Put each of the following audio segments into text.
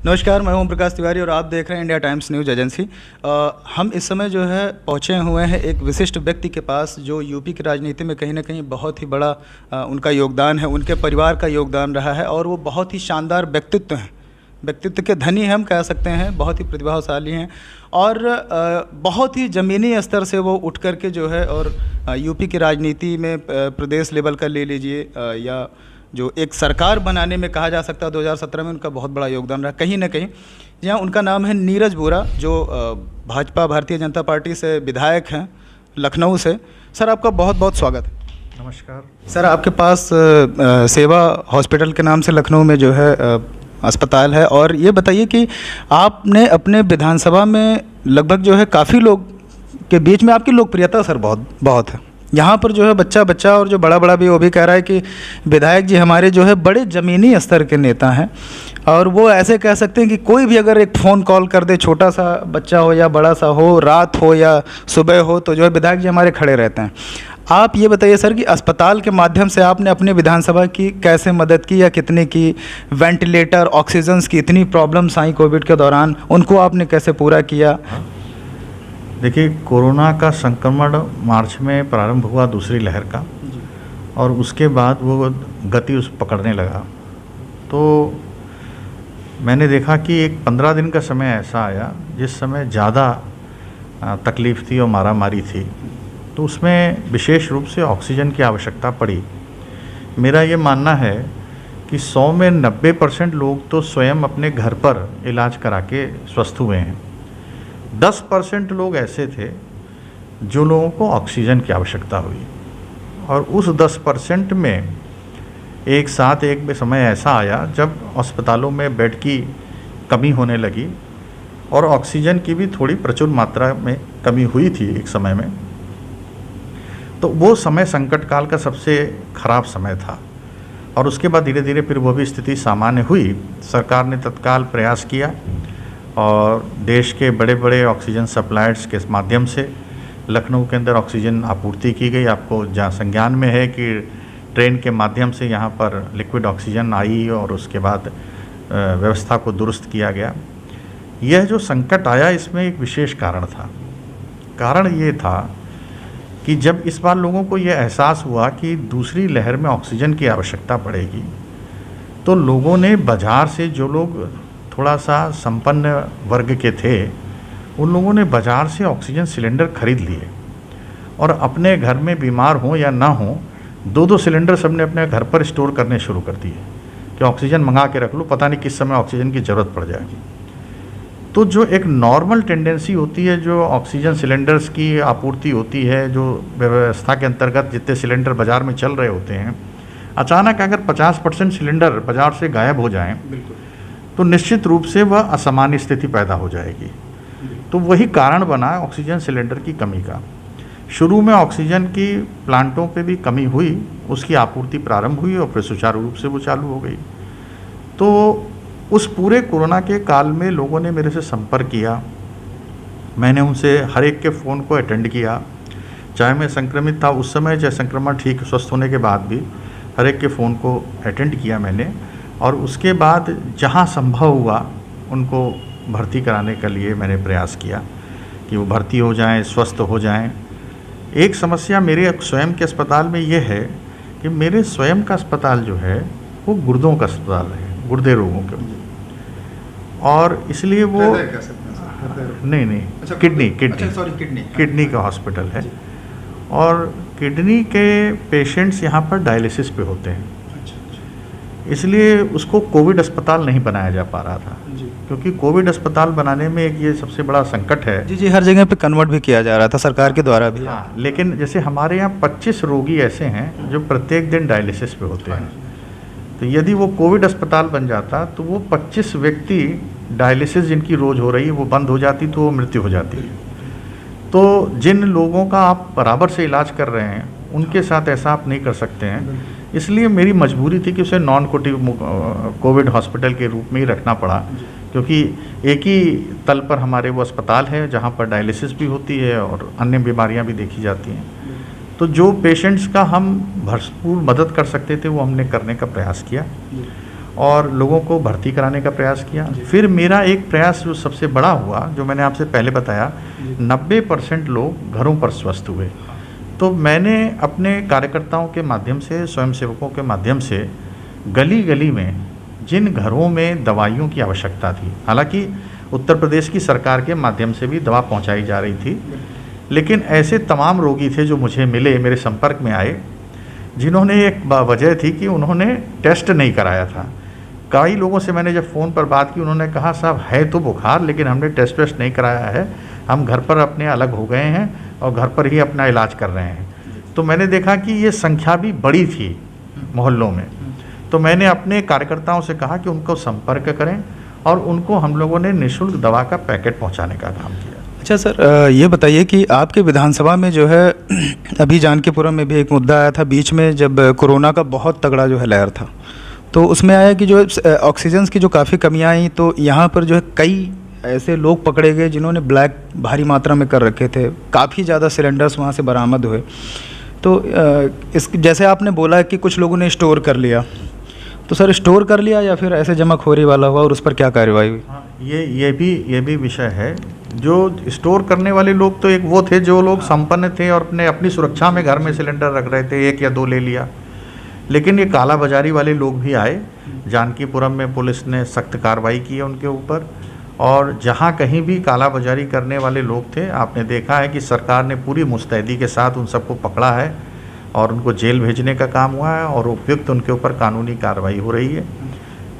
नमस्कार, मैं ओम प्रकाश तिवारी और आप देख रहे हैं इंडिया टाइम्स न्यूज़ एजेंसी। हम इस समय जो है पहुंचे हुए हैं एक विशिष्ट व्यक्ति के पास जो यूपी की राजनीति में कहीं ना कहीं बहुत ही बड़ा उनका योगदान है, उनके परिवार का योगदान रहा है और वो बहुत ही शानदार व्यक्तित्व हैं, व्यक्तित्व के धनी हम कह सकते हैं, बहुत ही प्रतिभाशाली हैं और बहुत ही ज़मीनी स्तर से वो उठ कर के जो है और यूपी की राजनीति में प्रदेश लेवल का ले लीजिए या जो एक सरकार बनाने में कहा जा सकता है 2017 में उनका बहुत बड़ा योगदान रहा कहीं ना कहीं। जहाँ उनका नाम है नीरज वोरा, जो भाजपा भारतीय जनता पार्टी से विधायक हैं लखनऊ से। सर, आपका बहुत बहुत स्वागत है। नमस्कार सर, आपके पास सेवा हॉस्पिटल के नाम से लखनऊ में जो है अस्पताल है और ये बताइए कि आपने अपने विधानसभा में लगभग जो है काफ़ी लोग के बीच में आपकी लोकप्रियता सर बहुत है। यहाँ पर जो है बच्चा और जो बड़ा भी वो भी कह रहा है कि विधायक जी हमारे जो है बड़े ज़मीनी स्तर के नेता हैं और वो ऐसे कह सकते हैं कि कोई भी अगर एक फ़ोन कॉल कर दे, छोटा सा बच्चा हो या बड़ा सा हो, रात हो या सुबह हो, तो जो है विधायक जी हमारे खड़े रहते हैं। आप ये बताइए सर कि अस्पताल के माध्यम से आपने अपने विधानसभा की कैसे मदद की या कितने की, वेंटिलेटर, ऑक्सीजन्स की इतनी प्रॉब्लम्स आई कोविड के दौरान, उनको आपने कैसे पूरा किया? देखिए, कोरोना का संक्रमण मार्च में प्रारंभ हुआ दूसरी लहर का और उसके बाद वो गति उस पकड़ने लगा। तो मैंने देखा कि एक 15 दिन का समय ऐसा आया जिस समय ज़्यादा तकलीफ़ थी और मारामारी थी, तो उसमें विशेष रूप से ऑक्सीजन की आवश्यकता पड़ी। मेरा ये मानना है कि 100 में 90% लोग तो स्वयं अपने घर पर इलाज करा के स्वस्थ हुए हैं। 10% लोग ऐसे थे जो लोगों को ऑक्सीजन की आवश्यकता हुई और उस 10% में एक साथ एक समय ऐसा आया जब अस्पतालों में बेड की कमी होने लगी और ऑक्सीजन की भी थोड़ी प्रचुर मात्रा में कमी हुई थी एक समय में। तो वो समय संकट काल का सबसे ख़राब समय था और उसके बाद धीरे धीरे फिर वो भी स्थिति सामान्य हुई। सरकार ने तत्काल प्रयास किया और देश के बड़े बड़े ऑक्सीजन सप्लायर्स के माध्यम से लखनऊ के अंदर ऑक्सीजन आपूर्ति की गई। आपको जहाँ संज्ञान में है कि ट्रेन के माध्यम से यहाँ पर लिक्विड ऑक्सीजन आई और उसके बाद व्यवस्था को दुरुस्त किया गया। यह जो संकट आया इसमें एक विशेष कारण था। कारण ये था कि जब इस बार लोगों को ये एहसास हुआ कि दूसरी लहर में ऑक्सीजन की आवश्यकता पड़ेगी, तो लोगों ने बाज़ार से, जो लोग थोड़ा सा संपन्न वर्ग के थे, उन लोगों ने बाज़ार से ऑक्सीजन सिलेंडर खरीद लिए और अपने घर में बीमार हो या ना हो, 2-2 सिलेंडर सबने अपने घर पर स्टोर करने शुरू कर दिए कि ऑक्सीजन मंगा के रख लो, पता नहीं किस समय ऑक्सीजन की ज़रूरत पड़ जाएगी। तो जो एक नॉर्मल टेंडेंसी होती है, जो ऑक्सीजन सिलेंडर्स की आपूर्ति होती है, जो व्यवस्था के अंतर्गत जितने सिलेंडर बाज़ार में चल रहे होते हैं, अचानक अगर 50% सिलेंडर बाज़ार से गायब हो जाएँ तो निश्चित रूप से वह असामान्य स्थिति पैदा हो जाएगी। तो वही कारण बना ऑक्सीजन सिलेंडर की कमी का। शुरू में ऑक्सीजन की प्लांटों पे भी कमी हुई, उसकी आपूर्ति प्रारंभ हुई और फिर सुचारू रूप से वो चालू हो गई। तो उस पूरे कोरोना के काल में लोगों ने मेरे से संपर्क किया, मैंने उनसे हर एक के फ़ोन को अटेंड किया, चाहे मैं संक्रमित था उस समय, चाहे संक्रमण ठीक स्वस्थ होने के बाद भी हर एक के फ़ोन को अटेंड किया मैंने। और उसके बाद जहाँ संभव हुआ उनको भर्ती कराने के लिए मैंने प्रयास किया कि वो भर्ती हो जाएं, स्वस्थ हो जाएं। एक समस्या मेरे स्वयं के अस्पताल में ये है कि मेरे स्वयं का अस्पताल जो है वो गुर्दों का अस्पताल है, गुर्दे रोगों के, और इसलिए वो नहीं अच्छा, किडनी का हॉस्पिटल है और किडनी के पेशेंट्स यहाँ पर डायलिसिस पे होते हैं, इसलिए उसको कोविड अस्पताल नहीं बनाया जा पा रहा था क्योंकि कोविड अस्पताल बनाने में एक ये सबसे बड़ा संकट है। जी, हर जगह पे कन्वर्ट भी किया जा रहा था सरकार के द्वारा भी। हाँ, लेकिन जैसे हमारे यहाँ 25 रोगी ऐसे हैं जो प्रत्येक दिन डायलिसिस पे होते हैं, तो यदि वो कोविड अस्पताल बन जाता तो वो 25 व्यक्ति डायलिसिस जिनकी रोज़ हो रही है वो बंद हो जाती, तो वो मृत्यु हो जाती है। तो जिन लोगों का आप बराबर से इलाज कर रहे हैं उनके साथ ऐसा आप नहीं कर सकते हैं, इसलिए मेरी मजबूरी थी कि उसे नॉन कोविड हॉस्पिटल के रूप में ही रखना पड़ा, क्योंकि एक ही तल पर हमारे वो अस्पताल है जहाँ पर डायलिसिस भी होती है और अन्य बीमारियाँ भी देखी जाती हैं। तो जो पेशेंट्स का हम भरपूर मदद कर सकते थे वो हमने करने का प्रयास किया और लोगों को भर्ती कराने का प्रयास किया। फिर मेरा एक प्रयास जो सबसे बड़ा हुआ, जो मैंने आपसे पहले बताया, 90% लोग घरों पर स्वस्थ हुए। तो मैंने अपने कार्यकर्ताओं के माध्यम से, स्वयंसेवकों के माध्यम से गली गली में जिन घरों में दवाइयों की आवश्यकता थी, हालांकि उत्तर प्रदेश की सरकार के माध्यम से भी दवा पहुंचाई जा रही थी, लेकिन ऐसे तमाम रोगी थे जो मुझे मिले, मेरे संपर्क में आए, जिन्होंने एक वजह थी कि उन्होंने टेस्ट नहीं कराया था। कई लोगों से मैंने जब फ़ोन पर बात की, उन्होंने कहा साहब है तो बुखार, लेकिन हमने टेस्ट वेस्ट नहीं कराया है, हम घर पर अपने अलग हो गए हैं और घर पर ही अपना इलाज कर रहे हैं। तो मैंने देखा कि ये संख्या भी बड़ी थी मोहल्लों में। तो मैंने अपने कार्यकर्ताओं से कहा कि उनको संपर्क करें और उनको हम लोगों ने निःशुल्क दवा का पैकेट पहुंचाने का काम किया। अच्छा सर, ये बताइए कि आपके विधानसभा में जो है अभी जानकीपुरम में भी एक मुद्दा आया था बीच में, जब कोरोना का बहुत तगड़ा जो है लहर था, तो उसमें आया कि जो ऑक्सीजन की जो काफ़ी कमियाँ आई, तो यहाँ पर जो है कई ऐसे लोग पकड़े गए जिन्होंने ब्लैक भारी मात्रा में कर रखे थे। काफ़ी ज़्यादा सिलेंडर्स वहाँ से बरामद हुए। तो इस जैसे आपने बोला कि कुछ लोगों ने स्टोर कर लिया, तो सर स्टोर कर लिया या फिर ऐसे जमाखोरी वाला हुआ और उस पर क्या कार्रवाई हुई? ये भी विषय है। जो स्टोर करने वाले लोग तो एक वो थे जो लोग संपन्न थे और अपनी सुरक्षा में घर में सिलेंडर रख रहे थे, 1 या 2 ले लिया। लेकिन ये काला बाजारी वाले लोग भी आए। जानकीपुरम में पुलिस ने सख्त कार्रवाई की है उनके ऊपर, और जहाँ कहीं भी काला बाजारी करने वाले लोग थे, आपने देखा है कि सरकार ने पूरी मुस्तैदी के साथ उन सबको पकड़ा है और उनको जेल भेजने का काम हुआ है और उपयुक्त उनके ऊपर कानूनी कार्रवाई हो रही है।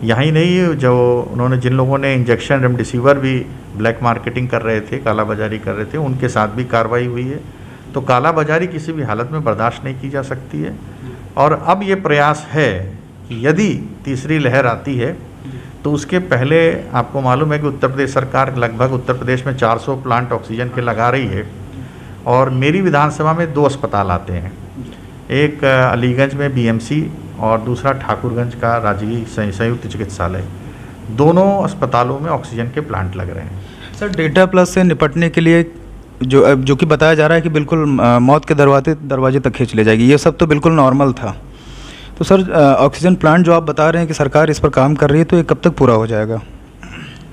यही नहीं, जो उन्होंने जिन लोगों ने इंजेक्शन रेमडेसिविर भी ब्लैक मार्केटिंग कर रहे थे, काला बाजारी कर रहे थे, उनके साथ भी कार्रवाई हुई है। तो काला बाजारी किसी भी हालत में बर्दाश्त नहीं की जा सकती है। और अब ये प्रयास है कि यदि तीसरी लहर आती है तो उसके पहले आपको मालूम है कि उत्तर प्रदेश सरकार लगभग उत्तर प्रदेश में 400 प्लांट ऑक्सीजन के लगा रही है, और मेरी विधानसभा में 2 अस्पताल आते हैं, एक अलीगंज में बीएमसी और दूसरा ठाकुरगंज का राजकीय संयुक्त चिकित्सालय। दोनों अस्पतालों में ऑक्सीजन के प्लांट लग रहे हैं। सर डेल्टा प्लस से निपटने के लिए जो कि बताया जा रहा है कि बिल्कुल मौत के दरवाजे तक खींच ले जाएगी, ये सब तो बिल्कुल नॉर्मल था। तो सर ऑक्सीजन प्लांट जो आप बता रहे हैं कि सरकार इस पर काम कर रही है, तो ये कब तक पूरा हो जाएगा?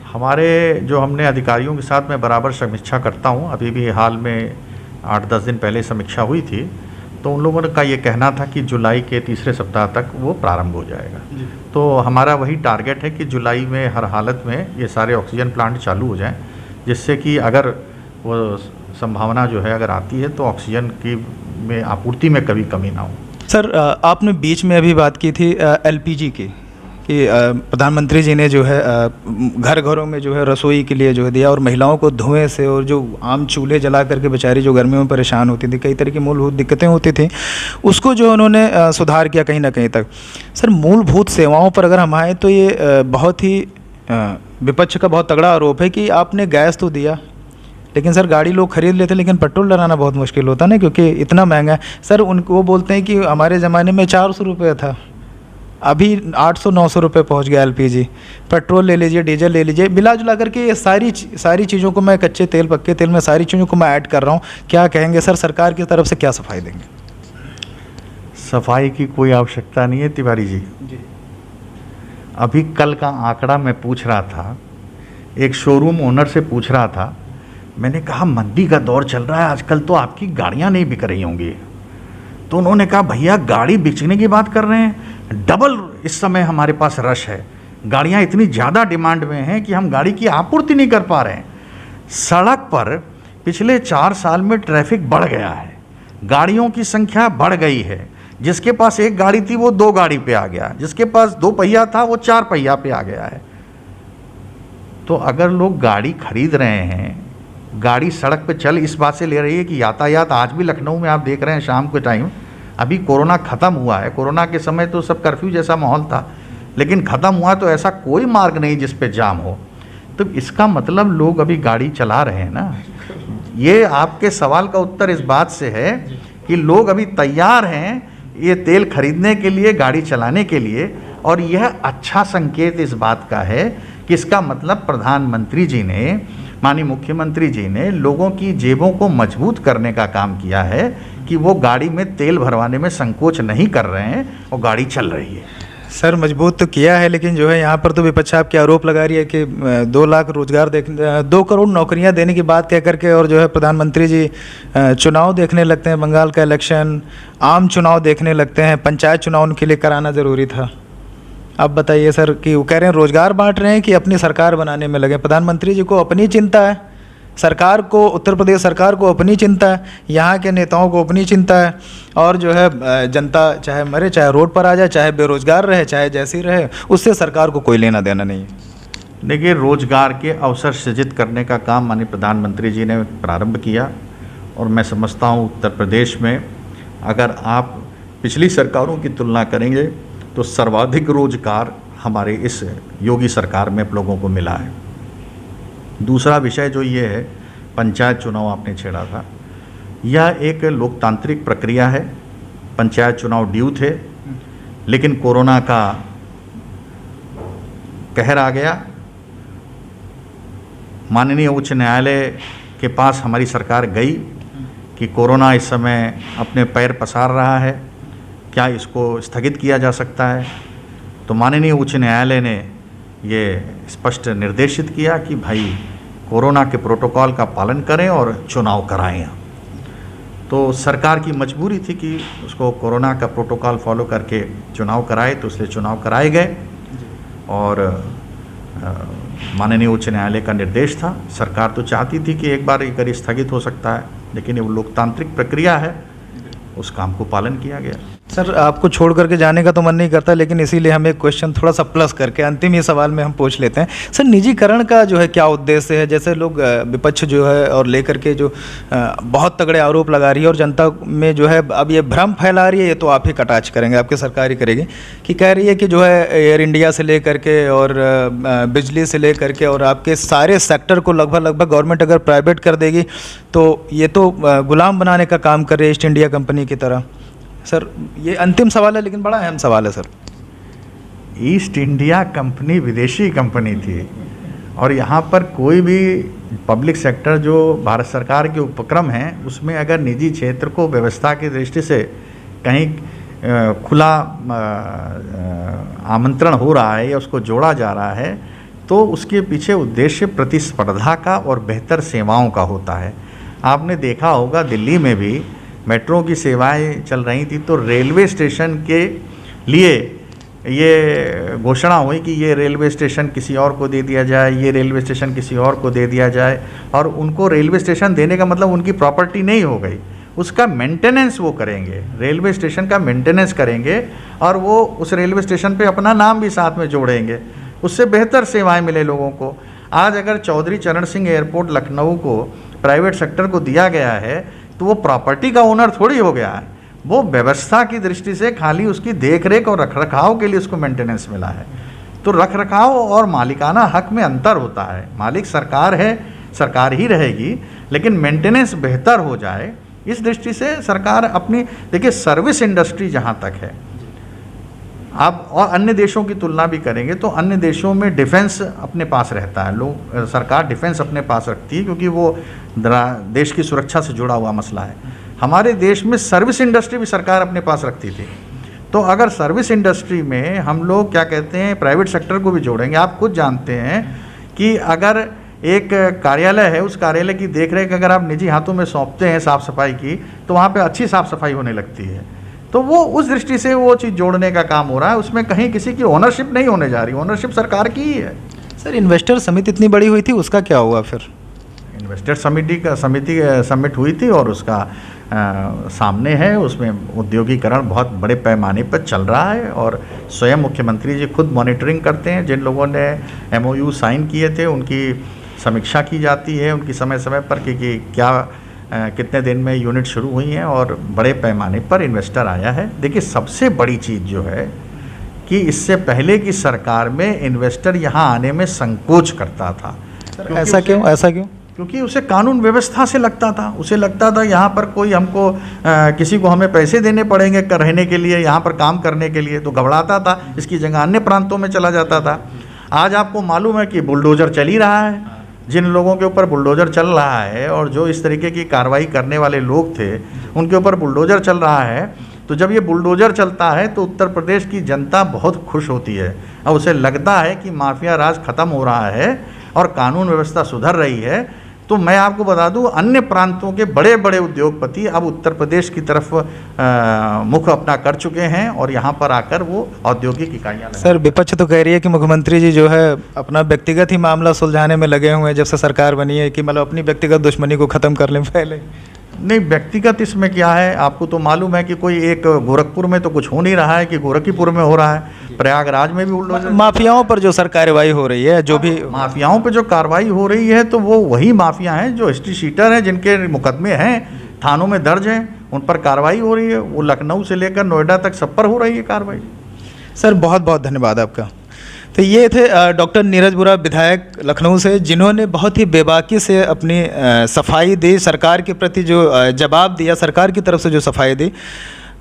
हमारे जो हमने अधिकारियों के साथ मैं बराबर समीक्षा करता हूँ, अभी भी हाल में 8-10 दिन पहले समीक्षा हुई थी, तो उन लोगों का ये कहना था कि जुलाई के तीसरे सप्ताह तक वो प्रारंभ हो जाएगा। तो हमारा वही टारगेट है कि जुलाई में हर हालत में ये सारे ऑक्सीजन प्लांट चालू हो जाएं, जिससे कि अगर वो संभावना जो है अगर आती है तो ऑक्सीजन की में आपूर्ति में कभी कमी ना हो। सर आपने बीच में अभी बात की थी एलपीजी की, कि प्रधानमंत्री जी ने जो है घर घरों में जो है रसोई के लिए जो है दिया, और महिलाओं को धुएं से और जो आम चूल्हे जला करके बेचारी जो गर्मियों में परेशान होती थी, कई तरह की मूलभूत दिक्कतें होती थी, उसको जो उन्होंने सुधार किया कहीं ना कहीं तक। सर मूलभूत सेवाओं पर अगर हम आए तो ये बहुत ही विपक्ष का बहुत तगड़ा आरोप है कि आपने गैस तो दिया, लेकिन सर गाड़ी लोग खरीद लेते, लेकिन पेट्रोल डलाना बहुत मुश्किल होता ना, क्योंकि इतना महंगा है। सर उनको वो बोलते हैं कि हमारे ज़माने में 400 रुपये था, अभी 800-900 रुपये पहुंच गया एलपीजी। पेट्रोल ले लीजिए, डीजल ले लीजिए, मिला जुला करके ये सारी चीज़ों को मैं, कच्चे तेल पक्के तेल में सारी चीज़ों को मैं ऐड कर रहा हूँ। क्या कहेंगे सर, सरकार की तरफ से क्या सफाई देंगे? सफाई की कोई आवश्यकता नहीं है तिवारी जी। अभी कल का आंकड़ा मैं पूछ रहा था, एक शोरूम ओनर से पूछ रहा था, मैंने कहा मंदी का दौर चल रहा है आजकल, तो आपकी गाड़ियाँ नहीं बिक रही होंगी। तो उन्होंने कहा भैया गाड़ी बेचने की बात कर रहे हैं, डबल इस समय हमारे पास रश है, गाड़ियाँ इतनी ज़्यादा डिमांड में हैं कि हम गाड़ी की आपूर्ति नहीं कर पा रहे हैं। सड़क पर पिछले 4 साल में ट्रैफिक बढ़ गया है, गाड़ियों की संख्या बढ़ गई है। जिसके पास 1 गाड़ी थी वो 2 गाड़ी पे आ गया, जिसके पास 2 पहिया था वो 4 पहिया पे आ गया है। तो अगर लोग गाड़ी खरीद रहे हैं, गाड़ी सड़क पे चल इस बात से ले रही है कि यातायात आज भी लखनऊ में आप देख रहे हैं शाम के टाइम, अभी कोरोना ख़त्म हुआ है, कोरोना के समय तो सब कर्फ्यू जैसा माहौल था, लेकिन ख़त्म हुआ तो ऐसा कोई मार्ग नहीं जिस पे जाम हो। तो इसका मतलब लोग अभी गाड़ी चला रहे हैं ना। ये आपके सवाल का उत्तर इस बात से है कि लोग अभी तैयार हैं ये तेल खरीदने के लिए, गाड़ी चलाने के लिए, और यह अच्छा संकेत इस बात का है कि इसका मतलब प्रधानमंत्री जी ने, माननीय मुख्यमंत्री जी ने लोगों की जेबों को मजबूत करने का काम किया है कि वो गाड़ी में तेल भरवाने में संकोच नहीं कर रहे हैं और गाड़ी चल रही है। सर मजबूत तो किया है, लेकिन जो है यहाँ पर तो विपक्ष आपके आरोप लगा रही है कि 2 लाख रोजगार 2 करोड़ नौकरियाँ देने की बात कह करके, और जो है प्रधानमंत्री जी चुनाव देखने लगते हैं, बंगाल का इलेक्शन, आम चुनाव देखने लगते हैं, पंचायत चुनाव उनके लिए कराना ज़रूरी था। अब बताइए सर कि वो कह रहे हैं रोजगार बांट रहे हैं कि अपनी सरकार बनाने में लगे। प्रधानमंत्री जी को अपनी चिंता है, सरकार को, उत्तर प्रदेश सरकार को अपनी चिंता है, यहाँ के नेताओं को अपनी चिंता है, और जो है जनता चाहे मरे, चाहे रोड पर आ जाए, चाहे बेरोजगार रहे, चाहे जैसी रहे, उससे सरकार को कोई लेना देना नहीं है। देखिए, रोजगार के अवसर सृजित करने का काम माननीय प्रधानमंत्री जी ने प्रारंभ किया, और मैं समझता हूँ उत्तर प्रदेश में अगर आप पिछली सरकारों की तुलना करेंगे तो सर्वाधिक रोजगार हमारे इस योगी सरकार में आप लोगों को मिला है। दूसरा विषय जो ये है, पंचायत चुनाव आपने छेड़ा था, यह एक लोकतांत्रिक प्रक्रिया है। पंचायत चुनाव ड्यू थे, लेकिन कोरोना का कहर आ गया। माननीय उच्च न्यायालय के पास हमारी सरकार गई कि कोरोना इस समय अपने पैर पसार रहा है, क्या इसको स्थगित किया जा सकता है। तो माननीय उच्च न्यायालय ने ये स्पष्ट निर्देशित किया कि भाई कोरोना के प्रोटोकॉल का पालन करें और चुनाव कराएं। तो सरकार की मजबूरी थी कि उसको कोरोना का प्रोटोकॉल फॉलो करके चुनाव कराए, तो इसलिए चुनाव कराए गए, और माननीय उच्च न्यायालय का निर्देश था। सरकार तो चाहती थी कि एक बार अगर स्थगित हो सकता है, लेकिन ये लोकतांत्रिक प्रक्रिया है, उस काम को पालन किया गया। सर आपको छोड़ करके जाने का तो मन नहीं करता, लेकिन इसीलिए हम एक क्वेश्चन थोड़ा सा प्लस करके अंतिम ही सवाल में हम पूछ लेते हैं। सर निजीकरण का जो है क्या उद्देश्य है? जैसे लोग विपक्ष जो है और लेकर के जो बहुत तगड़े आरोप लगा रही है, और जनता में जो है अब ये भ्रम फैला रही है, ये तो आप ही कटाक्ष करेंगे, आपकी सरकार ही करेगी, कि कह रही है कि जो है एयर इंडिया से लेकर के और बिजली से लेकर के और आपके सारे सेक्टर को लगभग गवर्नमेंट अगर प्राइवेट कर देगी तो ये तो गुलाम बनाने का काम कर रही है ईस्ट इंडिया कंपनी की तरह। सर ये अंतिम सवाल है, लेकिन बड़ा अहम सवाल है सर। ईस्ट इंडिया कंपनी विदेशी कंपनी थी, और यहाँ पर कोई भी पब्लिक सेक्टर जो भारत सरकार के उपक्रम हैं, उसमें अगर निजी क्षेत्र को व्यवस्था की दृष्टि से कहीं खुला आमंत्रण हो रहा है या उसको जोड़ा जा रहा है, तो उसके पीछे उद्देश्य प्रतिस्पर्धा का और बेहतर सेवाओं का होता है। आपने देखा होगा दिल्ली में भी मेट्रो की सेवाएं चल रही थी, तो रेलवे स्टेशन के लिए ये घोषणा हुई कि ये रेलवे स्टेशन किसी और को दे दिया जाए, ये रेलवे स्टेशन किसी और को दे दिया जाए, और उनको रेलवे स्टेशन देने का मतलब उनकी प्रॉपर्टी नहीं हो गई, उसका मेंटेनेंस वो करेंगे, रेलवे स्टेशन का मेंटेनेंस करेंगे, और वो उस रेलवे स्टेशन पे अपना नाम भी साथ में जोड़ेंगे, उससे बेहतर सेवाएं मिले लोगों को। आज अगर चौधरी चरण सिंह एयरपोर्ट लखनऊ को प्राइवेट सेक्टर को दिया गया है, तो वो प्रॉपर्टी का ओनर थोड़ी हो गया है, वो व्यवस्था की दृष्टि से खाली उसकी देखरेख और रखरखाव के लिए उसको मेंटेनेंस मिला है। तो रखरखाव और मालिकाना हक में अंतर होता है। मालिक सरकार है, सरकार ही रहेगी, लेकिन मेंटेनेंस बेहतर हो जाए, इस दृष्टि से सरकार अपनी, देखिए सर्विस इंडस्ट्री जहाँ तक है, आप और अन्य देशों की तुलना भी करेंगे तो अन्य देशों में डिफेंस अपने पास रहता है, लोग सरकार डिफेंस अपने पास रखती है, क्योंकि वो देश की सुरक्षा से जुड़ा हुआ मसला है। हमारे देश में सर्विस इंडस्ट्री भी सरकार अपने पास रखती थी। तो अगर सर्विस इंडस्ट्री में हम लोग क्या कहते हैं प्राइवेट सेक्टर को भी जोड़ेंगे, आप खुद जानते हैं कि अगर एक कार्यालय है, उस कार्यालय की देखरेख अगर आप निजी हाथों में सौंपते हैं साफ़ सफाई की, तो वहाँ पे अच्छी साफ़ सफाई होने लगती है। तो वो उस दृष्टि से वो चीज़ जोड़ने का काम हो रहा है, उसमें कहीं किसी की ओनरशिप नहीं होने जा रही, ओनरशिप सरकार की ही है। सर इन्वेस्टर समिति इतनी बड़ी हुई थी, उसका क्या हुआ फिर? इन्वेस्टर समिट हुई थी, और उसका सामने है, उसमें उद्योगीकरण बहुत बड़े पैमाने पर चल रहा है, और स्वयं मुख्यमंत्री जी खुद मॉनिटरिंग करते हैं। जिन लोगों ने MOU साइन किए थे उनकी समीक्षा की जाती है, उनकी समय समय पर कि क्या कितने दिन में यूनिट शुरू हुई हैं, और बड़े पैमाने पर इन्वेस्टर आया है। देखिए सबसे बड़ी चीज़ जो है कि इससे पहले की सरकार में इन्वेस्टर यहाँ आने में संकोच करता था। ऐसा क्यों? क्योंकि उसे कानून व्यवस्था से लगता था, उसे लगता था यहाँ पर कोई हमको किसी को हमें पैसे देने पड़ेंगे रहने के लिए, यहाँ पर काम करने के लिए, तो घबराता था, इसकी जगह अन्य प्रांतों में चला जाता था। आज आपको मालूम है कि बुलडोज़र चल ही रहा है, जिन लोगों के ऊपर बुलडोज़र चल रहा है और जो इस तरीके की कार्रवाई करने वाले लोग थे उनके ऊपर बुलडोज़र चल रहा है, तो जब ये बुलडोजर चलता है तो उत्तर प्रदेश की जनता बहुत खुश होती है और उसे लगता है कि माफिया राज खत्म हो रहा है और कानून व्यवस्था सुधर रही है। तो मैं आपको बता दूं, अन्य प्रांतों के बड़े बड़े उद्योगपति अब उत्तर प्रदेश की तरफ मुख अपना कर चुके हैं और यहाँ पर आकर वो औद्योगिक इकाइयाँ लगा। सर, विपक्ष तो कह रही है कि मुख्यमंत्री जी जो है अपना व्यक्तिगत ही मामला सुलझाने में लगे हुए हैं जब से सरकार बनी है, कि मतलब अपनी व्यक्तिगत दुश्मनी को ख़त्म कर लें पहले। नहीं, व्यक्तिगत इसमें क्या है, आपको तो मालूम है कि कोई एक गोरखपुर में तो कुछ हो नहीं रहा है कि गोरखीपुर में हो रहा है, प्रयागराज में भी बुलडोजर। माफियाओं पर जो सर कार्रवाई हो रही है, जो भी माफियाओं पे जो कार्रवाई हो रही है तो वो वही माफिया हैं जो हिस्ट्री शीटर हैं, जिनके मुकदमे हैं, थानों में दर्ज हैं, उन पर कार्रवाई हो रही है। वो लखनऊ से लेकर नोएडा तक सब पर हो रही है कार्रवाई। सर, बहुत बहुत धन्यवाद आपका। तो ये थे डॉक्टर नीरज बुरा, विधायक लखनऊ से, जिन्होंने बहुत ही बेबाकी से अपनी सफाई दी, सरकार के प्रति जो जवाब दिया, सरकार की तरफ से जो सफाई दी।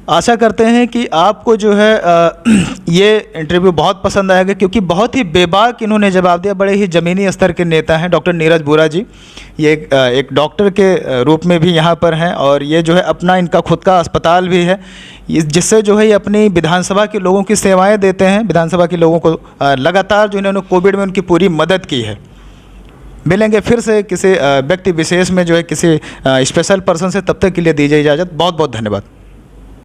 आशा करते हैं कि आपको जो है ये इंटरव्यू बहुत पसंद आएगा, क्योंकि बहुत ही बेबाक इन्होंने जवाब दिया। बड़े ही ज़मीनी स्तर के नेता हैं डॉक्टर नीरज बुरा जी। ये एक डॉक्टर के रूप में भी यहाँ पर हैं और ये जो है अपना इनका खुद का अस्पताल भी है, जिससे जो है ये अपनी विधानसभा के लोगों की सेवाएं देते हैं। विधानसभा के लोगों को लगातार जो इन्होंने कोविड में उनकी पूरी मदद की है। मिलेंगे फिर से किसी व्यक्ति विशेष में, जो है किसी स्पेशल पर्सन से। तब तक के लिए दीजिए इजाज़त। बहुत बहुत धन्यवाद।